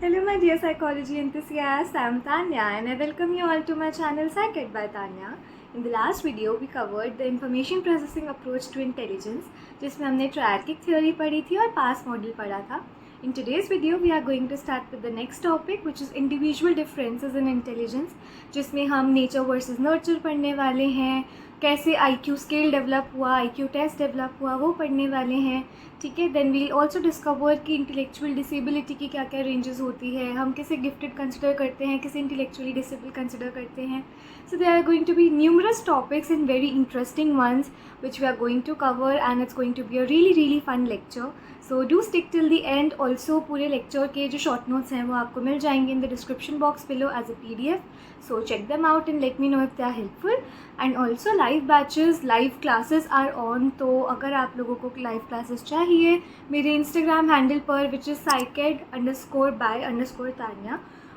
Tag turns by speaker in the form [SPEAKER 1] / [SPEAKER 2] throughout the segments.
[SPEAKER 1] Hello, my dear psychology enthusiasts. I am Tanya and I welcome you all to my channel Psyched by Tanya. In the last video, we covered the information processing approach to intelligence, जिसमें हमने triarchic theory पढ़ी थी और पास model पढ़ा था. In today's video, we are going to start with the next topic, which is individual differences in intelligence, जिसमें हम nature versus nurture पढ़ने वाले हैं, कैसे IQ स्केल डेवलप हुआ, IQ टेस्ट डेवलप हुआ, वो पढ़ने वाले हैं. ठीक है. देन वील ऑल्सो डिस्कवर कि इंटेलेक्चुअल डिसेबिलिटी की क्या क्या रेंजेस होती है, हम किसे गिफ्टेड कंसिडर करते हैं, किसे इंटेलेक्चुअली डिसेबल कंसिडर करते हैं. So there are going to be numerous topics and very interesting ones which we are going to cover and it's going to be a really fun lecture. So do stick till the end. Also पूरे lecture के जो short notes हैं वो आपको मिल जाएंगे in the description box below as a PDF. So check them out and let me know if they are helpful. And also live batches, live classes are on. तो अगर आप लोगों को live classes चाहिए मेरे Instagram handle पर which is psyched_by_Tanya,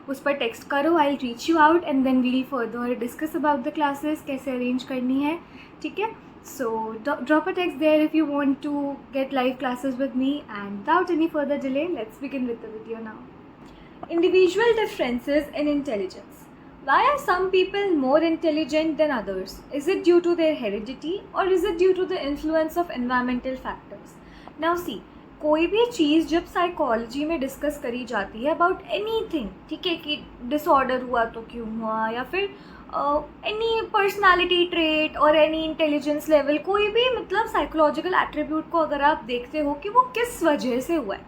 [SPEAKER 1] उस पर text करो. I'll reach you out and then we'll further discuss about the classes, कैसे arrange करनी है. ठीक है. So drop a text there if you want to get live classes with me. And without any further delay, let's begin with the video now. Individual differences in intelligence. Why are some people more intelligent than others? Is it due to their heredity or is it due to the influence of environmental factors? Now see, कोई भी चीज़ जब psychology में discuss करी जाती है about anything, ठीक है, कि डिसऑर्डर हुआ तो क्यों हुआ, या फिर एनी पर्सनालिटी ट्रेट और एनी इंटेलिजेंस लेवल, कोई भी मतलब साइकोलॉजिकल एट्रीब्यूट को अगर आप देखते हो कि वो किस वजह से हुआ है,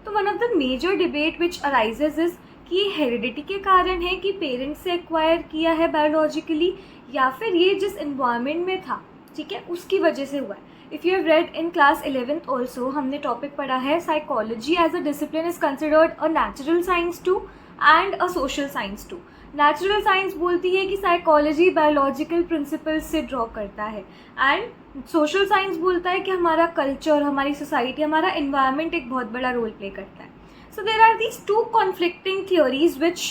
[SPEAKER 1] तो one of the major debate which arises is कि ये हेरिडिटी के कारण है कि पेरेंट्स से एक्वायर किया है बायोलॉजिकली, या फिर ये जिस इन्वायरमेंट में था, ठीक है, उसकी वजह से हुआ है. If you have read in class 11th also, हमने टॉपिक पढ़ा है psychology as a discipline is considered a natural science too and a social science too. Natural science बोलती है कि साइकोलॉजी बायोलॉजिकल प्रिंसिपल्स से ड्रॉ करता है, एंड सोशल साइंस बोलता है कि हमारा कल्चर, हमारी सोसाइटी, हमारा इन्वायरमेंट एक बहुत बड़ा रोल प्ले करता है. So there are these two conflicting theories which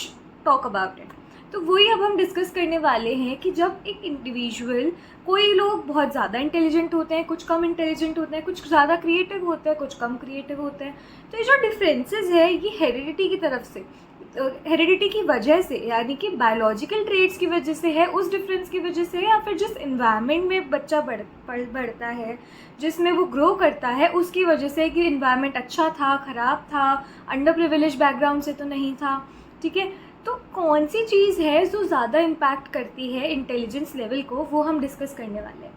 [SPEAKER 1] talk about it. तो वही अब हम डिस्कस करने वाले हैं कि जब एक इंडिविजुअल, कोई लोग बहुत ज़्यादा इंटेलिजेंट होते हैं, कुछ कम इंटेलिजेंट होते हैं, कुछ ज़्यादा क्रिएटिव होते हैं, कुछ कम क्रिएटिव होते हैं, तो ये जो डिफरेंसेस है ये हेरिडिटी की तरफ से, हेरिडिटी की वजह से, यानी कि बायोलॉजिकल ट्रेट्स की वजह से है, उस डिफरेंस की वजह से, या फिर जिस इन्वायरमेंट में बच्चा बढ़ता है, जिसमें वो ग्रो करता है, उसकी वजह से, कि इन्वायरमेंट अच्छा था, ख़राब था, अंडर प्रिविलेज बैकग्राउंड से तो नहीं था. ठीक है. तो कौन सी चीज़ है जो ज़्यादा इम्पैक्ट करती है इंटेलिजेंस लेवल को, वो हम डिस्कस करने वाले हैं.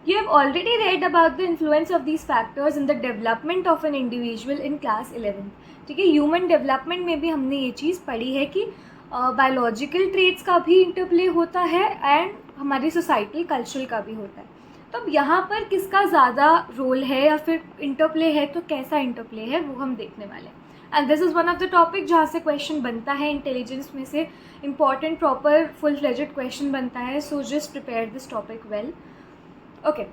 [SPEAKER 1] You have already read about the influence of these factors in the development of an individual in class 11. ठीक है. ह्यूमन डेवलपमेंट में भी हमने ये चीज़ पढ़ी है कि बायोलॉजिकल ट्रेट्स का भी इंटरप्ले होता है एंड हमारी सोसाइटल कल्चरल का भी होता है. तो अब यहाँ पर किसका ज़्यादा रोल है या फिर इंटरप्ले है, तो कैसा इंटरप्ले है वो हम देखने वाले हैं. And this is one of the topic जहाँ से क्वेश्चन बनता है इंटेलिजेंस में से, important proper full fledged question बनता है. So just prepare this topic well. Okay,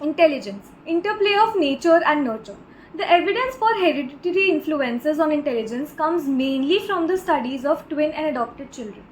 [SPEAKER 1] intelligence, interplay of nature and nurture. The evidence for hereditary influences on intelligence comes mainly from the studies of twin and adopted children.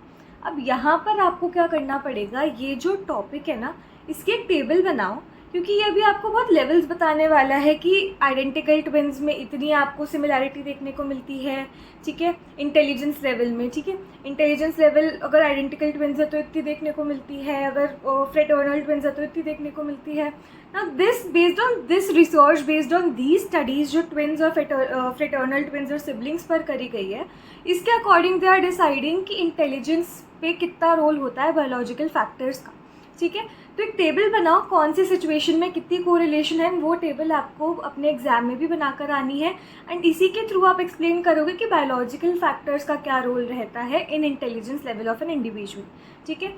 [SPEAKER 1] अब यहाँ पर आपको क्या करना पड़ेगा, ये जो टॉपिक है ना, इसकी एक टेबल बनाओ, क्योंकि ये अभी आपको बहुत लेवल्स बताने वाला है कि आइडेंटिकल ट्विन्स में इतनी आपको सिमिलैरिटी देखने को मिलती है. ठीक है. इंटेलिजेंस लेवल में, ठीक है, इंटेलिजेंस लेवल अगर आइडेंटिकल ट्विन्स है तो इतनी देखने को मिलती है, अगर फ्रेटर्नल ट्विन्स है तो इतनी देखने को मिलती है. ना this based on this research, based on these studies जो ट्विन्स और फ्रेटर्नल ट्विन्स और सिबलिंग्स पर करी गई है, इसके अकॉर्डिंग दे आर डिसाइडिंग कि इंटेलिजेंस पे कितना रोल होता है बायोलॉजिकल फैक्टर्स का. ठीक है. तो एक टेबल बनाओ, कौन सी सिचुएशन में कितनी कोरिलेशन है, वो टेबल आपको अपने एग्जाम में भी बनाकर आनी है. एंड इसी के थ्रू आप एक्सप्लेन करोगे कि बायोलॉजिकल फैक्टर्स का क्या रोल रहता है इन intelligence level of an individual. ठीक है.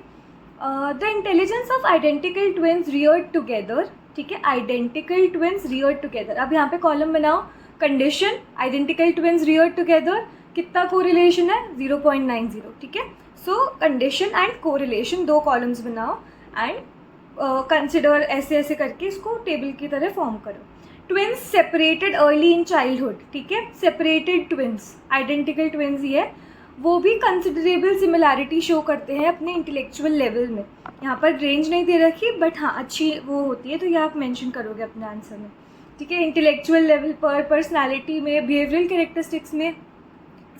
[SPEAKER 1] The intelligence of identical twins Rudyard together. ठीक है. Identical twins Rudyard together. अब यहाँ पे कॉलम बनाओ. Condition, identical twins Rudyard together, कितना कोरिलेशन है, 0.90. ठीक है. सो कंडीशन एंड कोरिलेशन, दो कॉलम्स बनाओ एंड कंसिडर ऐसे ऐसे करके इसको टेबल की तरह फॉर्म करो. Twins separated early in childhood. ठीक है. सेपरेटेड ट्विन्स, आइडेंटिकल ट्विन्स ही है, वो भी कंसिडरेबल सिमिलैरिटी शो करते हैं अपने इंटेलेक्चुअल लेवल में. यहाँ पर रेंज नहीं दे रखी, बट हाँ अच्छी वो होती है, तो ये आप मेंशन करोगे अपने आंसर में. ठीक है. इंटेलेक्चुअल लेवल पर, पर्सनालिटी में, बिहेवियरल कैरेक्टरिस्टिक्स में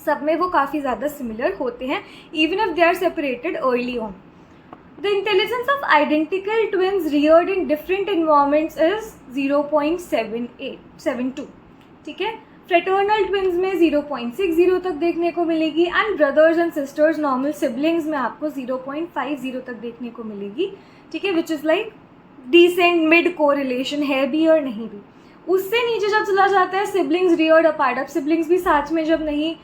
[SPEAKER 1] सब में वो काफ़ी ज़्यादा सिमिलर होते हैं, even if they are separated early on. The intelligence of identical twins reared in different environments is 0.72. ठीक है. फ्रेटर्नल ट्विंस में 0.60 तक देखने को मिलेगी and brothers and sisters normal siblings में आपको 0.50 तक देखने को मिलेगी. ठीक है, which is like decent mid correlation है भी और नहीं भी. उससे नीचे जब चला जाता है सिबलिंग्स रियर्ड अपार्ट, अब सिबलिंग्स भी साथ में जब नहीं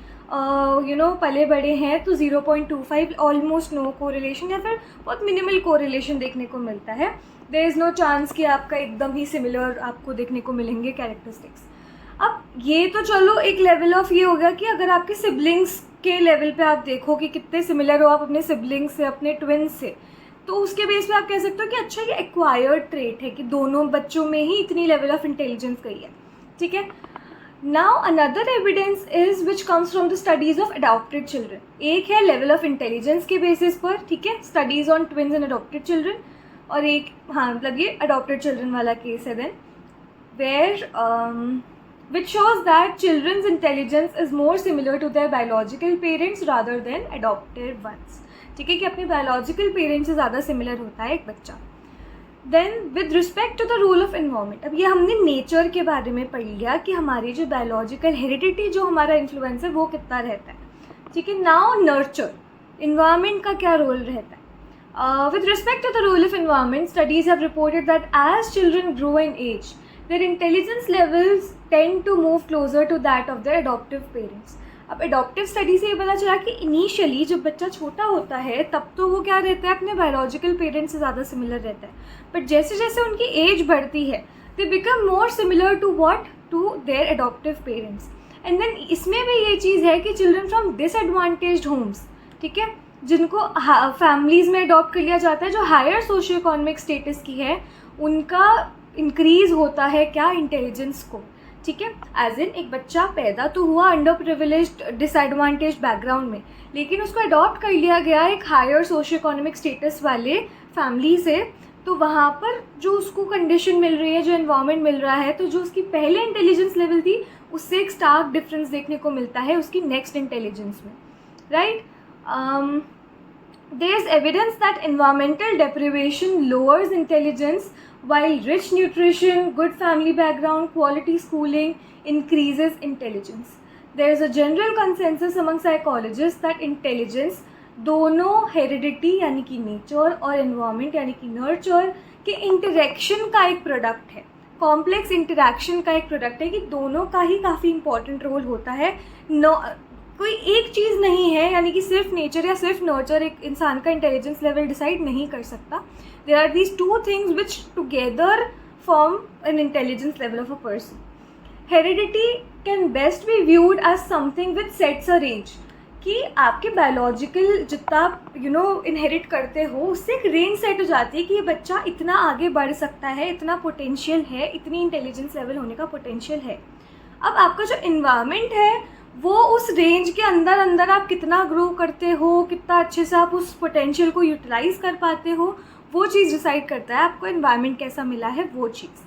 [SPEAKER 1] पले बड़े हैं तो 0.25 ऑलमोस्ट नो कोरिलेशन या फिर बहुत मिनिमल कोरिलेशन देखने को मिलता है. देयर इज़ नो चांस कि आपका एकदम ही सिमिलर आपको देखने को मिलेंगे कैरेक्टरिस्टिक्स. अब ये तो चलो एक लेवल ऑफ ये हो गया कि अगर आपके सिबलिंग्स के लेवल पे आप देखो कि कितने सिमिलर हो आप अपने सिबलिंग्स से, अपने ट्विन्स से, तो उसके बेस पे आप कह सकते हो कि अच्छा ये एक्वायर्ड ट्रेट है कि दोनों बच्चों में ही इतनी लेवल ऑफ इंटेलिजेंस गई है. ठीक है. Now another evidence is which comes from the studies of adopted children. एक है लेवल ऑफ इंटेलिजेंस के बेसिस पर, ठीक है, studies on twins and adopted children, और एक मतलब ये अडॉप्टेड चिल्ड्रन वाला केस है then where which shows that children's intelligence is more similar to their biological parents rather than adopted ones. ठीक है, कि अपने बायोलॉजिकल पेरेंट्स से ज़्यादा सिमिलर होता है एक बच्चा. Then with respect to the role of environment, अब ये हमने नेचर के बारे में पढ़ लिया कि हमारी जो बायोलॉजिकल हेरिडिटी जो हमारा इन्फ्लुएंस है वो कितना रहता है. ठीक है. नाउ नर्चर, इन्वायरमेंट का क्या रोल रहता है. With respect to the role of environment, studies have reported that as children grow in age, their intelligence levels tend to move closer to that of their adoptive parents. अब adaptive study से ये पता चला कि initially जब बच्चा छोटा होता है तब तो वो क्या रहता है, अपने बायोलॉजिकल पेरेंट्स से ज़्यादा सिमिलर रहता है, बट जैसे जैसे उनकी एज बढ़ती है they become more similar to what, to their adoptive parents. And then इसमें भी ये चीज़ है कि चिल्ड्रन फ्रॉम डिसएडवांटेज्ड होम्स, ठीक है, जिनको फैमिलीज़ में अडॉप्ट कर लिया जाता है, जो हायर सोशियो इकोनॉमिक स्टेटस की है, उनका इंक्रीज़ होता है क्या, इंटेलिजेंस को. ठीक है. एज इन एक बच्चा पैदा तो हुआ अंडर प्रिविलेज्ड डिसएडवांटेज बैकग्राउंड में, लेकिन उसको अडॉप्ट कर लिया गया एक हायर सोशियो इकोनॉमिक स्टेटस वाले फैमिली से, तो वहाँ पर जो उसको कंडीशन मिल रही है, जो एनवायरनमेंट मिल रहा है, तो जो उसकी पहले इंटेलिजेंस लेवल थी उससे एक स्टार्क डिफरेंस देखने को मिलता है उसकी नेक्स्ट इंटेलिजेंस में. Right. There is evidence that environmental deprivation lowers intelligence, while rich nutrition, good family background, quality schooling increases intelligence. There is a general consensus among psychologists that intelligence दोनों heredity यानी कि nature और environment यानी कि nurture के interaction का एक product है, complex interaction का एक product है, कि दोनों का ही काफ़ी important role होता है. कोई एक चीज़ नहीं है, यानी कि सिर्फ नेचर या सिर्फ नर्चर एक इंसान का इंटेलिजेंस लेवल डिसाइड नहीं कर सकता. There are these two things which together form an intelligence level of a person. Heredity can best be viewed as something which sets a range, कि आपके बायोलॉजिकल जितना आप इनहेरिट करते हो उससे एक रेंज सेट हो जाती है कि ये बच्चा इतना आगे बढ़ सकता है, इतना पोटेंशियल है, इतनी इंटेलिजेंस लेवल होने का पोटेंशियल है. अब आपका जो इन्वायरमेंट है वो उस रेंज के अंदर अंदर आप कितना ग्रो करते हो, कितना अच्छे से आप उस पोटेंशियल को यूटिलाइज कर पाते हो, वो चीज़ डिसाइड करता है आपको इन्वायरमेंट कैसा मिला है वो चीज़.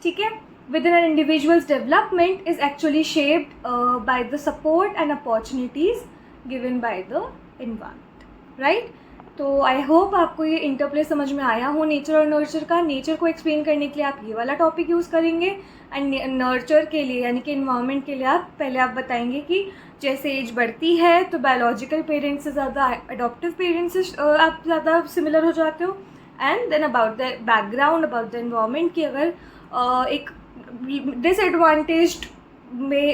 [SPEAKER 1] ठीक है. With in an individuals development is actually shaped by the support and opportunities given by the environment. Right. तो आई होप आपको ये इंटरप्ले समझ में आया हो नेचर और नर्चर का. नेचर को एक्सप्लेन करने के लिए आप ये वाला टॉपिक यूज़ करेंगे, एंड नर्चर के लिए यानी कि इन्वायरमेंट के लिए आप बताएंगे कि जैसे एज बढ़ती है तो बायोलॉजिकल पेरेंट्स से ज़्यादा अडॉप्टिव पेरेंट्स से आप ज़्यादा सिमिलर हो जाते हो. And then about the background, about the environment, कि अगर एक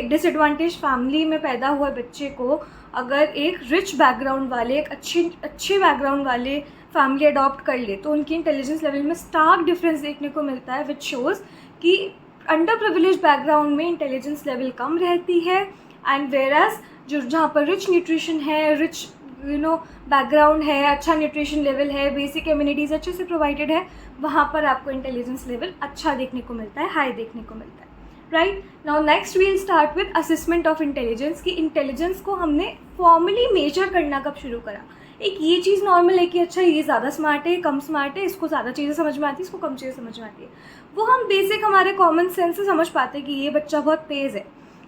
[SPEAKER 1] डिसएडवांटेज फैमिली में पैदा हुआ बच्चे को अगर एक रिच बैकग्राउंड वाले, एक अच्छे बैकग्राउंड वाले फैमिली अडॉप्ट कर ले तो उनकी इंटेलिजेंस लेवल में स्टार्क डिफरेंस देखने को मिलता है, विच शोज़ कि अंडर प्रिविलेज बैकग्राउंड में इंटेलिजेंस लेवल कम रहती है, एंड वेयरएज जो जहाँ पर रिच न्यूट्रिशन है, रिच बैकग्राउंड है, अच्छा न्यूट्रिशन लेवल है, बेसिक इम्यूनिटीज़ अच्छे से प्रोवाइडेड है, वहाँ पर आपको इंटेलिजेंस लेवल अच्छा देखने को मिलता है, हाई देखने को मिलता है. Right. Now next we'll start with assessment of intelligence, की इंटेलिजेंस को हमने फॉर्मली मेजर करना कब शुरू करा. एक ये चीज़ नॉर्मल है कि अच्छा ये ज़्यादा स्मार्ट है, कम स्मार्ट है, इसको ज़्यादा चीज़ें समझ में आती है, इसको कम चीज़ें समझ में आती है, वो हम बेसिक हमारे कॉमन सेंस से समझ पाते हैं कि ये बच्चा बहुत तेज़ है,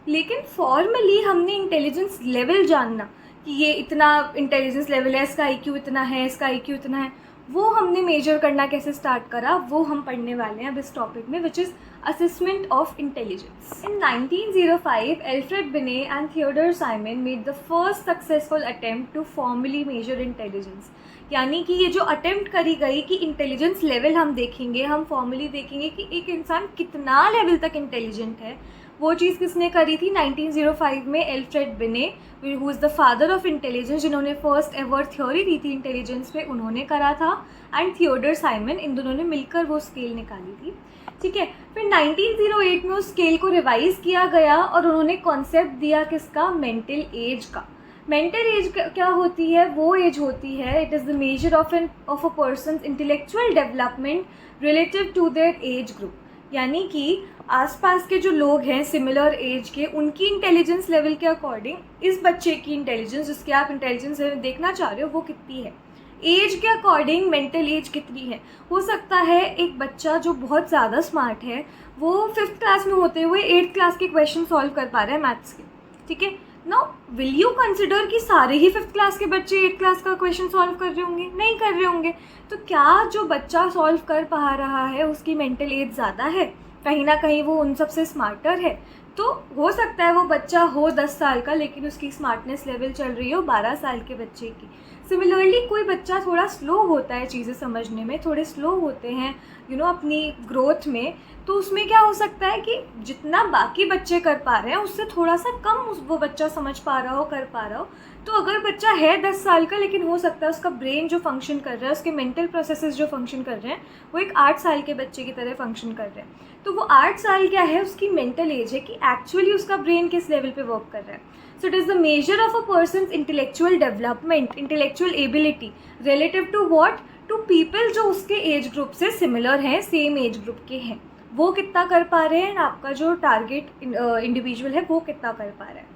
[SPEAKER 1] लेकिन फॉर्मली हमने इंटेलिजेंस लेवल जानना कि ये इतना इंटेलिजेंस लेवल है, इसका IQ इतना है, इसका IQ इतना है, वो हमने मेजर करना कैसे स्टार्ट करा, वो हम पढ़ने वाले हैं अब इस टॉपिक में, which is assessment of intelligence. In 1905, Alfred Binet and Theodore Simon made the first successful attempt to formally measure intelligence. यानी कि ये जो अटेम्प्ट करी गई कि इंटेलिजेंस लेवल हम देखेंगे, हम फॉर्मली देखेंगे कि एक इंसान कितना लेवल तक इंटेलिजेंट है, वो चीज़ किसने करी थी 1905 में. एल्फ्रेड बिने, who is the father of intelligence, जिन्होंने फर्स्ट एवर थ्योरी दी थी इंटेलिजेंस पे, उन्होंने करा था. एंड थियोडर साइमन, इन दोनों ने मिलकर वो स्केल निकाली थी. ठीक है. फिर 1908 में उस स्केल को रिवाइज़ किया गया और उन्होंने कॉन्सेप्ट दिया किसका, मेंटल एज का. मेंटल एज क्या होती है, वो एज होती है, it is the measure of a person's intellectual development relative to their age group. यानी कि आसपास के जो लोग हैं सिमिलर एज के, उनकी इंटेलिजेंस लेवल के अकॉर्डिंग इस बच्चे की इंटेलिजेंस, जिसके आप इंटेलिजेंस लेवल देखना चाह रहे हो, वो कितनी है. एज के अकॉर्डिंग मेंटल एज कितनी है. हो सकता है एक बच्चा जो बहुत ज़्यादा स्मार्ट है, वो 5th क्लास में होते हुए 8th क्लास के क्वेश्चन सॉल्व कर पा रहा है मैथ्स के. ठीक है. नाउ विल यू कंसिडर कि सारे ही 5th क्लास के बच्चे 8th क्लास का क्वेश्चन सॉल्व कर रहे होंगे? नहीं कर रहे होंगे. तो क्या जो बच्चा सॉल्व कर पा रहा है उसकी मेंटल एज ज़्यादा है, कहीं ना कहीं वो उन सबसे स्मार्टर है. तो हो सकता है वो बच्चा हो 10 साल का, लेकिन उसकी स्मार्टनेस लेवल चल रही हो 12 साल के बच्चे की. सिमिलरली कोई बच्चा थोड़ा स्लो होता है चीज़ें समझने में, थोड़े स्लो होते हैं अपनी ग्रोथ में, तो उसमें क्या हो सकता है कि जितना बाकी बच्चे कर पा रहे हैं उससे थोड़ा सा कम वो बच्चा समझ पा रहा हो, कर पा रहा हो. तो अगर बच्चा है 10 साल का, लेकिन हो सकता है उसका ब्रेन जो फंक्शन कर रहा है, उसके मेंटल प्रोसेसेस जो फंक्शन कर रहे हैं, वो एक 8 साल के बच्चे की तरह फंक्शन कर रहे हैं. तो वो 8 साल क्या है, उसकी मेंटल एज है कि एक्चुअली उसका ब्रेन किस लेवल पे वर्क कर रहा है. So it is the measure of a person's intellectual development, intellectual ability relative to what, to people जो उसके एज ग्रुप से सिमिलर हैं, सेम एज ग्रुप के हैं, वो कितना कर पा रहे हैं, आपका जो टारगेट इंडिविजुअल है वो कितना कर पा रहा है.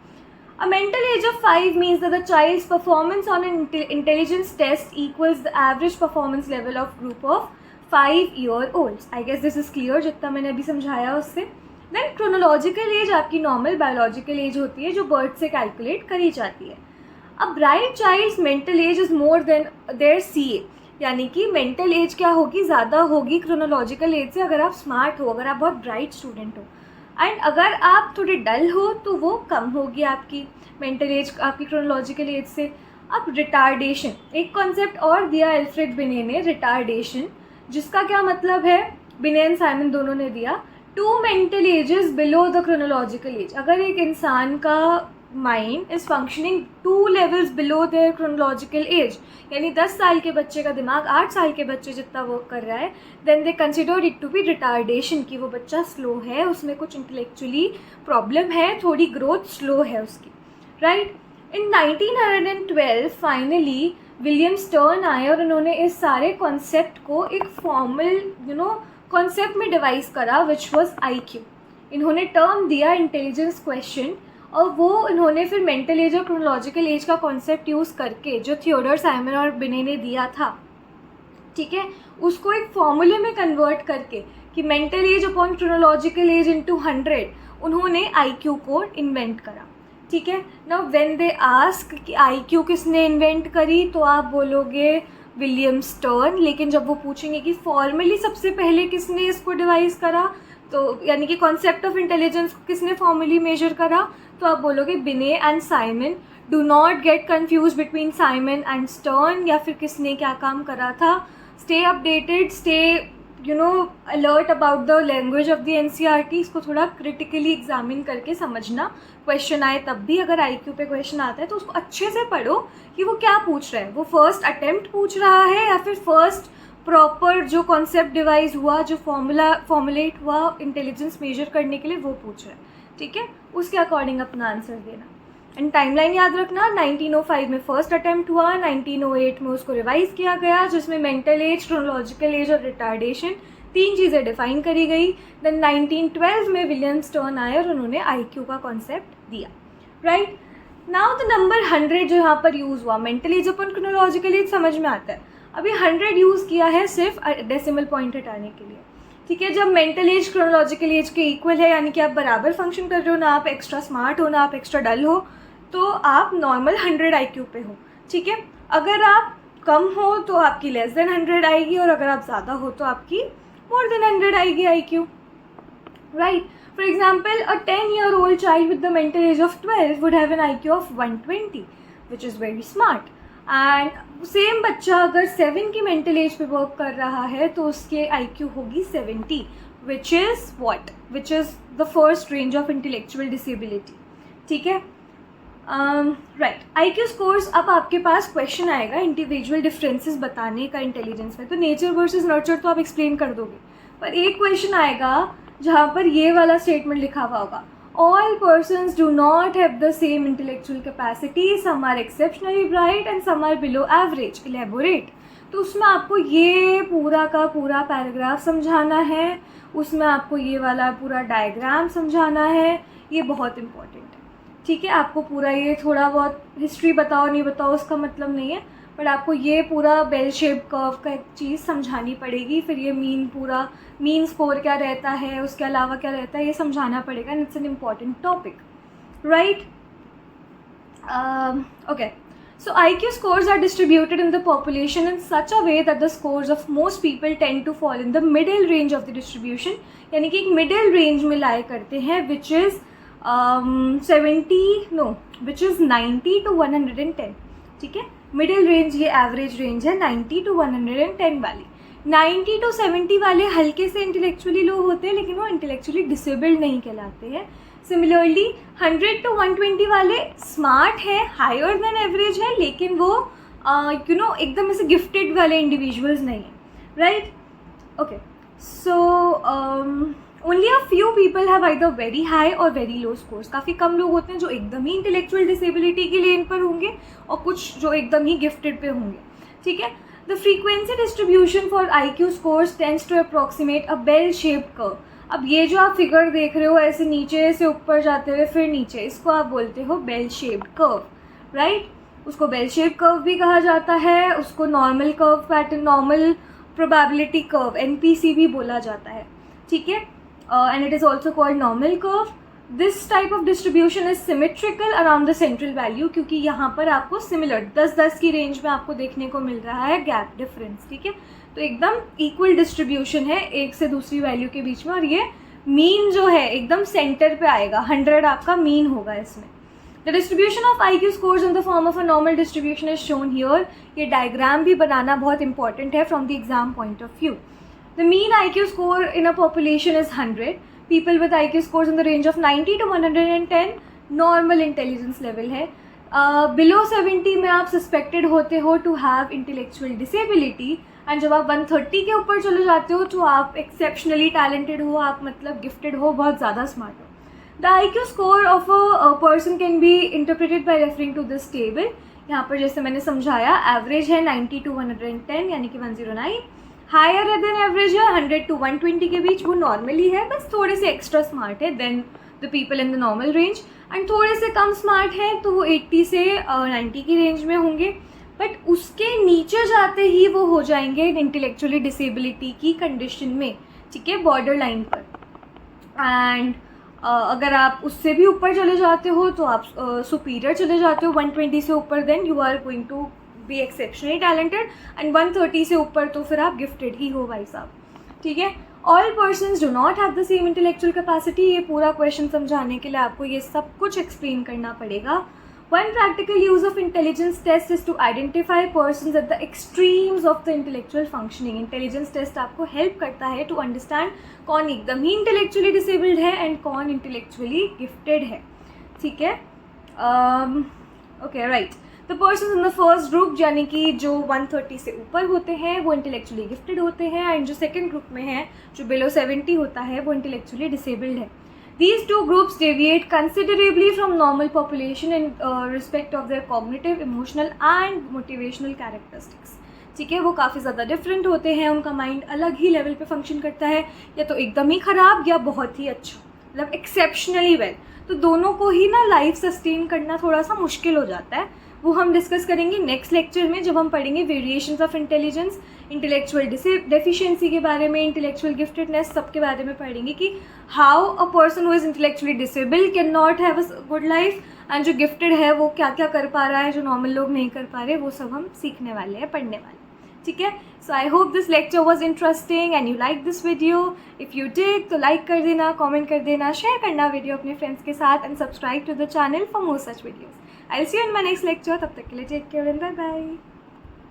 [SPEAKER 1] A mental age of 5 means that the child's performance on an intelligence test equals the average performance level of group of 5-year-olds. I guess this is clear, जितना मैंने अभी समझाया उससे. Then chronological age आपकी normal biological age होती है जो birth से calculate करी जाती है. A bright child's mental age is more than their CA. यानी कि मेंटल एज क्या होगी, ज़्यादा होगी क्रोनोलॉजिकल एज से अगर आप स्मार्ट हो, अगर आप बहुत ब्राइट स्टूडेंट हो. एंड अगर आप थोड़े डल हो तो वो कम होगी आपकी मेंटल एज आपकी क्रोनोलॉजिकल एज से. अब रिटार्डेशन, एक कॉन्सेप्ट और दिया एल्फ्रेड बिने ने, रिटार्डेशन, जिसका क्या मतलब है, बिने एंड साइमन दोनों ने दिया, 2 mental ages below the chronological age. अगर एक इंसान का mind is functioning 2 levels below their chronological age, यानी 10 साल के बच्चे का दिमाग 8 साल के बच्चे जितना वर्क कर रहा है, then they consider it to be retardation, कि वो बच्चा स्लो है, उसमें कुछ इंटेलेक्चुअली प्रॉब्लम है, थोड़ी ग्रोथ स्लो है उसकी. राइट. इन 1912 फाइनली विलियम स्टर्न आए और उन्होंने इस सारे कॉन्सेप्ट को एक फॉर्मल कॉन्सेप्ट में डिवाइस करा, विच वॉज IQ. इन्होंने टर्म दिया इंटेलिजेंस क्वेश्चन, और वो इन्होंने फिर मेंटल एज और क्रोनोलॉजिकल एज का कॉन्सेप्ट यूज़ करके, जो थियोडर साइमन और बिने ने दिया था, ठीक है, उसको एक फॉर्मूले में कन्वर्ट करके कि mental as upon chronological age into 100, उन्होंने IQ को इन्वेंट करा. ठीक है. नाउ व्हेन दे आस्क कि IQ किसने इन्वेंट करी, तो आप बोलोगे विलियम स्टर्न. लेकिन जब वो पूछेंगे कि फॉर्मली सबसे पहले किसने इसको डिवाइस करा, तो यानी कि कॉन्सेप्ट ऑफ इंटेलिजेंस को किसने फॉर्मली मेजर करा, तो आप बोलोगे बिने and Simon. Do not get confuse between Simon and stern, या फिर किसने क्या काम करा था. Stay updated, stay alert about the language of the NCERT. इसको थोड़ा क्रिटिकली एग्जामिन करके समझना, क्वेश्चन आए तब भी. अगर IQ पे क्वेश्चन आता है तो उसको अच्छे से पढ़ो कि वो क्या पूछ रहा है, वो फर्स्ट अटेम्प्ट पूछ रहा है या फिर फर्स्ट प्रॉपर जो कॉन्सेप्ट डिवाइस हुआ, जो फॉर्मुलेट हुआ इंटेलिजेंस मेजर करने के लिए, वो पूछ रहा है. ठीक है. उसके अकॉर्डिंग अपना आंसर देना. एंड टाइमलाइन याद रखना, 1905 में फर्स्ट अटेम्प्ट हुआ, 1908 में उसको रिवाइज किया गया, जिसमें मेंटल एज, क्रोनोलॉजिकल एज और रिटार्डेशन 3 चीज़ें डिफाइन करी गई. देन 1912 में विलियम स्टर्न आए और उन्होंने IQ का कॉन्सेप्ट दिया. राइट. नाउ द नंबर 100 जो यहाँ पर यूज़ हुआ, मेंटल एज अपन क्रोनोलॉजिकल एज समझ में आता है. अभी 100 यूज़ किया है सिर्फ डेसिमल पॉइंट हटाने के लिए. ठीक है। जब मेंटल एज क्रोनोलॉजिकल एज के इक्वल है, यानी कि आप बराबर फंक्शन कर रहे हो, ना आप एक्स्ट्रा स्मार्ट हो ना आप एक्स्ट्रा डल हो, तो आप नॉर्मल 100 IQ पे हो, ठीक है। अगर आप कम हो तो आपकी लेस देन 100 आएगी, और अगर आप ज़्यादा हो तो आपकी मोर देन 100 आएगी IQ, right. For example, a 10-year-old child with the mental age of 12 would have an IQ of 120, which is very smart. And same बच्चा अगर 7 की मेंटल एज पे वर्क कर रहा है तो उसके IQ होगी 70, which is what? Which is the first range of intellectual disability, ठीक है। Right, IQ scores. अब आपके पास क्वेश्चन आएगा इंडिविजुअल डिफरेंसेस बताने का इंटेलिजेंस में, तो नेचर वर्सेस नर्चर तो आप एक्सप्लेन कर दोगे, पर एक क्वेश्चन आएगा जहाँ पर ये वाला स्टेटमेंट लिखा हुआ होगा, all persons do not have the same intellectual capacity, some are exceptionally bright and some are below average, elaborate. तो उसमें आपको ये पूरा का पूरा पैराग्राफ समझाना है, उसमें आपको ये वाला पूरा डायग्राम समझाना है, ये बहुत इंपॉर्टेंट है, ठीक है। आपको पूरा ये थोड़ा बहुत हिस्ट्री बताओ नहीं बताओ उसका मतलब नहीं है, बट आपको ये पूरा बेल शेप कर्व का एक चीज़ समझानी पड़ेगी, फिर ये मीन स्कोर क्या रहता है, उसके अलावा क्या रहता है, ये समझाना पड़ेगा, and it's an important topic, right. Okay, so IQ scores are distributed in the population in such a way that the scores of most people tend to fall in the middle range of the distribution, यानी कि एक middle range में लाए करते हैं, which is 90 to 110, ठीक है। Middle range ये एवरेज रेंज है 90 to 110 वाली। 90 to 70 वाले हल्के से इंटेलेक्चुअली लो होते हैं, लेकिन वो इंटेलेक्चुअली डिसेबल्ड नहीं कहलाते हैं। सिमिलरली 100 to 120 वाले स्मार्ट है, हायर देन एवरेज है, लेकिन वो एकदम ऐसे गिफ्टेड वाले इंडिविजुअल्स नहीं है, right. Okay, so only a few people have either very high और वेरी लो स्कोर्स। काफ़ी कम लोग होते हैं जो एकदम ही इंटेलेक्चुअल डिसेबिलिटी की लेन पर होंगे, और कुछ जो एकदम ही गिफ्टेड पे होंगे, ठीक है। The frequency distribution for IQ scores tend to approximate a bell shaped curve. अब ये जो आप फिगर देख रहे हो ऐसे नीचे से ऊपर जाते हुए फिर नीचे, इसको आप बोलते हो बेल शेप्ड कर्व, राइट। उसको बेल शेप कर्व भी कहा जाता है, उसको normal curve pattern, normal probability curve, NPC भी बोला जाता है, ठीक है। And it is also called normal curve. This type of distribution is symmetrical around the central value, क्योंकि यहाँ पर आपको सिमिलर 10-10 की रेंज में आपको देखने को मिल रहा है गैप डिफरेंस, ठीक है। तो एकदम इक्वल डिस्ट्रीब्यूशन है एक से दूसरी वैल्यू के बीच में, और ये मीन जो है एकदम सेंटर पे आएगा, 100 आपका मीन होगा इसमें। The distribution of IQ scores in the form of a normal distribution is shown here. ये डायग्राम भी बनाना बहुत इंपॉर्टेंट है from the exam point of view. The mean IQ score in a population is 100. People with IQ scores in the range of 90 to 110 normal intelligence level है। Below 70 में आप suspected होते हो to have intellectual disability, and जब आप 130 के ऊपर चले जाते हो तो आप exceptionally talented हो, आप मतलब gifted हो, बहुत ज़्यादा smart हो। The IQ score of a person can be interpreted by referring to this table। यहाँ पर जैसे मैंने समझाया, average है 90 to 110 यानी कि 109, हायर देन एवरेज है 100 to 120 के बीच, वो नॉर्मली है, बस थोड़े से एक्स्ट्रा स्मार्ट है than the people in the normal range, and थोड़े से कम स्मार्ट हैं तो वो 80 से 90 की रेंज में होंगे, बट उसके नीचे जाते ही वो हो जाएंगे इंटेलेक्चुअली डिसेबिलिटी की कंडीशन में, ठीक है, बॉर्डर लाइन पर। एंड अगर आप उससे भी ऊपर चले जाते हो तो आप सुपीरियर चले जाते हो 120 से ऊपर, then you are going to be exceptionally talented, and 130 से ऊपर तो फिर आप गिफ्टेड ही हो भाई साहब, ठीक है। All persons do not have the same intellectual capacity. ये पूरा क्वेश्चन समझाने के लिए आपको ये सब कुछ एक्सप्लेन करना पड़ेगा। One practical use of intelligence test is to identify persons at the extremes of the intellectual functioning. Intelligence test आपको हेल्प करता है टू अंडरस्टैंड कौन एकदम ही इंटेलेक्चुअली डिसेबल्ड है एंड कौन इंटेलेक्चुअली गिफ्टेड है, ठीक है। Okay, right. The person in the first group यानी कि जो 130 से ऊपर होते हैं वो इंटेलेक्चुअली गिफ्टेड होते हैं, एंड जो सेकंड ग्रुप में है जो बिलो 70 होता है वो इंटेलेक्चुअली डिसेबल्ड है। These two groups deviate considerably from normal population in respect of their cognitive, emotional and motivational characteristics। ठीक है, वो काफ़ी ज़्यादा डिफरेंट होते हैं, उनका माइंड अलग ही लेवल पे फंक्शन करता है, या तो एकदम ही ख़राब या बहुत ही अच्छा, मतलब एक्सेप्शनली वेल। तो दोनों को ही ना लाइफ सस्टेन करना थोड़ा सा मुश्किल हो जाता है, वो हम डिस्कस करेंगे नेक्स्ट लेक्चर में, जब हम पढ़ेंगे variations of intelligence, intellectual deficiency के बारे में, इंटेलेक्चुअल गिफ्टेडनेस, सब के बारे में पढ़ेंगे कि how a person who is intellectually disabled can not have a good life, and जो गिफ्टेड है वो क्या क्या कर पा रहा है जो नॉर्मल लोग नहीं कर पा रहे, वो सब हम सीखने वाले हैं, पढ़ने वाले हैं, ठीक है. So I hope this lecture was interesting and you like this video. If you did तो लाइक कर देना, कमेंट कर देना, शेयर करना वीडियो अपने फ्रेंड्स के साथ, and subscribe to the channel for more such videos. I will see you in my next lecture. तब तक के लिए take care and bye bye.